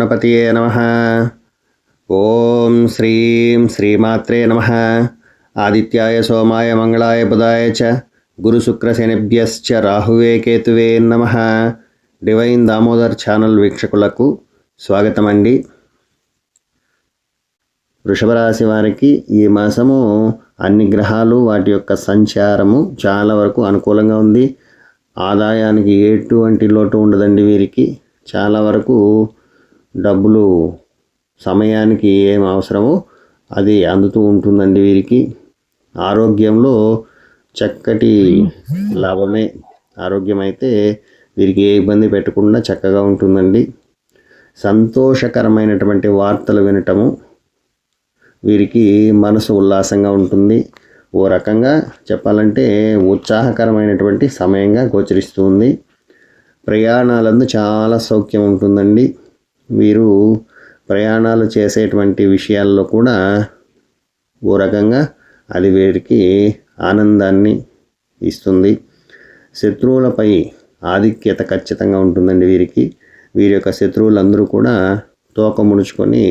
గణపతియే నమః. ఓం శ్రీం శ్రీమాత్రే నమః. ఆదిత్యాయ సోమాయ మంగళాయ బుధాయ చ గురుశుక్రశనిభ్యశ్చ రాహువే కేతువే నమః. డివైన్ దామోదర్ ఛానల్ వీక్షకులకు స్వాగతం అండి. వృషభ రాశి వారికి ఈ మాసము అన్ని గ్రహాలు వాటి యొక్క సంచారము చాలా వరకు అనుకూలంగా ఉంది. ఆదాయానికి ఎటువంటి లోటు ఉండదండి. వీరికి చాలా వరకు డబ్బులు సమయానికి ఏం అవసరమో అది అందుతూ ఉంటుందండి. వీరికి ఆరోగ్యంలో చక్కటి లాభమే. ఆరోగ్యం అయితే వీరికి ఏ ఇబ్బంది పెట్టకుండా చక్కగా ఉంటుందండి. సంతోషకరమైనటువంటి వార్తలు వినటము వీరికి మనసు ఉల్లాసంగా ఉంటుంది. ఓ రకంగా చెప్పాలంటే ఉత్సాహకరమైనటువంటి సమయంగా గోచరిస్తుంది. ప్రయాణాలందు చాలా సౌఖ్యం ఉంటుందండి. వీరు ప్రయాణాలు చేసేటువంటి విషయాల్లో కూడా ఓ రకంగా అది వీరికి ఆనందాన్ని ఇస్తుంది. శత్రువులపై ఆధిక్యత ఖచ్చితంగా ఉంటుందండి. వీరి యొక్క శత్రువులందరూ కూడా తోక ముడుచుకొని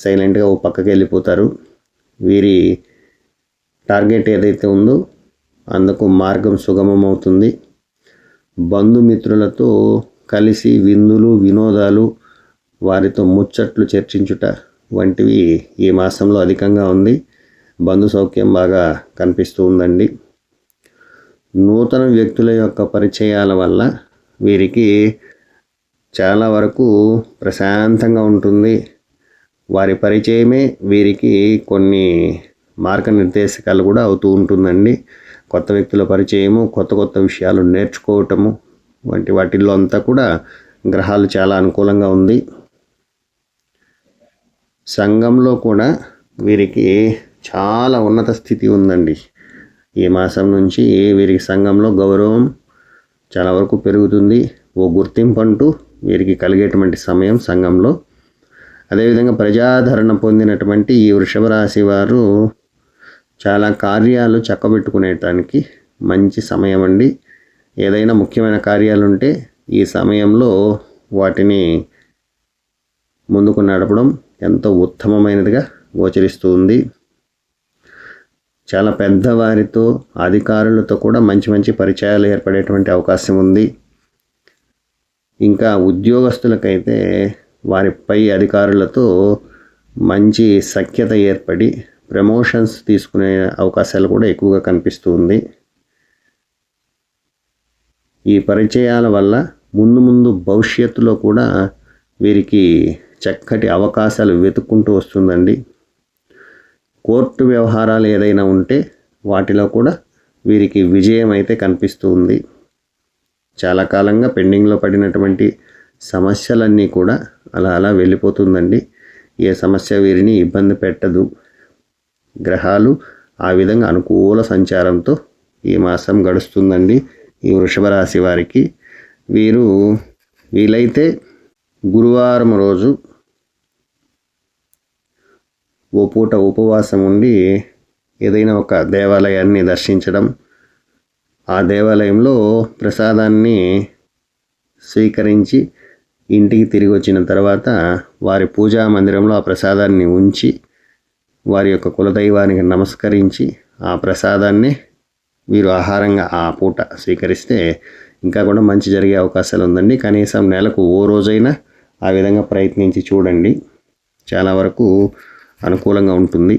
సైలెంట్గా ఓ పక్కకి వెళ్ళిపోతారు. వీరి టార్గెట్ ఏదైతే ఉందో అందుకు మార్గం సుగమం అవుతుంది. బంధుమిత్రులతో కలిసి విందులు వినోదాలు, వారితో ముచ్చట్లు చర్చించుట వంటివి ఈ మాసంలో అధికంగా ఉంది. బంధు సౌఖ్యం బాగా కనిపిస్తూ ఉందండి. నూతన వ్యక్తుల యొక్క పరిచయాల వల్ల వీరికి చాలా వరకు ప్రశాంతంగా ఉంటుంది. వారి పరిచయమే వీరికి కొన్ని మార్గనిర్దేశకాలు కూడా అవుతూ ఉంటుందండి. కొత్త వ్యక్తుల పరిచయము, కొత్త విషయాలు నేర్చుకోవటము వంటి వాటిల్లో అంతా కూడా గ్రహాలు చాలా అనుకూలంగా ఉంది. సంఘంలో కూడా వీరికి చాలా ఉన్నత స్థితి ఉందండి. ఈ మాసం నుంచి వీరికి సంఘంలో గౌరవం చాలా వరకు పెరుగుతుంది. ఓ గుర్తింపు అంటూ వీరికి కలిగేటువంటి సమయం సంఘంలో. అదేవిధంగా ప్రజాదరణ పొందినటువంటి ఈ వృషభ రాశి వారు చాలా కార్యాలు చక్కబెట్టుకునేటానికి మంచి సమయం అండి. ఏదైనా ముఖ్యమైన కార్యాలు ఉంటే ఈ సమయంలో వాటిని ముందుకు నడపడం ఎంతో ఉత్తమమైనదిగా గోచరిస్తుంది. చాలా పెద్దవారితో, అధికారులతో కూడా మంచి పరిచయాలు ఏర్పడేటువంటి అవకాశం ఉంది. ఇంకా ఉద్యోగస్తులకైతే వారి పై అధికారులతో మంచి సఖ్యత ఏర్పడి ప్రమోషన్స్ తీసుకునే అవకాశాలు కూడా ఎక్కువగా కనిపిస్తూ ఉంది. ఈ పరిచయాల వల్ల ముందు భవిష్యత్తులో కూడా వీరికి చక్కటి అవకాశాలు వెతుక్కుంటూ వస్తుందండి. కోర్టు వ్యవహారాలు ఏదైనా ఉంటే వాటిలో కూడా వీరికి విజయం అయితే కనిపిస్తూ ఉంది. చాలా కాలంగా పెండింగ్లో పడినటువంటి సమస్యలన్నీ కూడా అలా వెళ్ళిపోతుందండి. ఏ సమస్య వీరిని ఇబ్బంది పెట్టదు. గ్రహాలు ఆ విధంగా అనుకూల సంచారంతో ఈ మాసం గడుస్తుందండి ఈ వృషభ రాశి వారికి. వీరు వీలైతే గురువారం రోజు ఓ పూట ఉపవాసం ఉండి ఏదైనా ఒక దేవాలయాన్ని దర్శించడం, ఆ దేవాలయంలో ప్రసాదాన్ని స్వీకరించి ఇంటికి తిరిగి వచ్చిన తర్వాత వారి పూజా మందిరంలో ఆ ప్రసాదాన్ని ఉంచి వారి యొక్క కులదైవానికి నమస్కరించి ఆ ప్రసాదాన్ని వీరు ఆహారంగా ఆ పూట స్వీకరిస్తే ఇంకా కూడా మంచి జరిగే అవకాశాలు ఉందండి. కనీసం నెలకు ఓ రోజైనా ఆ విధంగా ప్రయత్నించి చూడండి. చాలా వరకు అనుకూలంగా ఉంటుంది.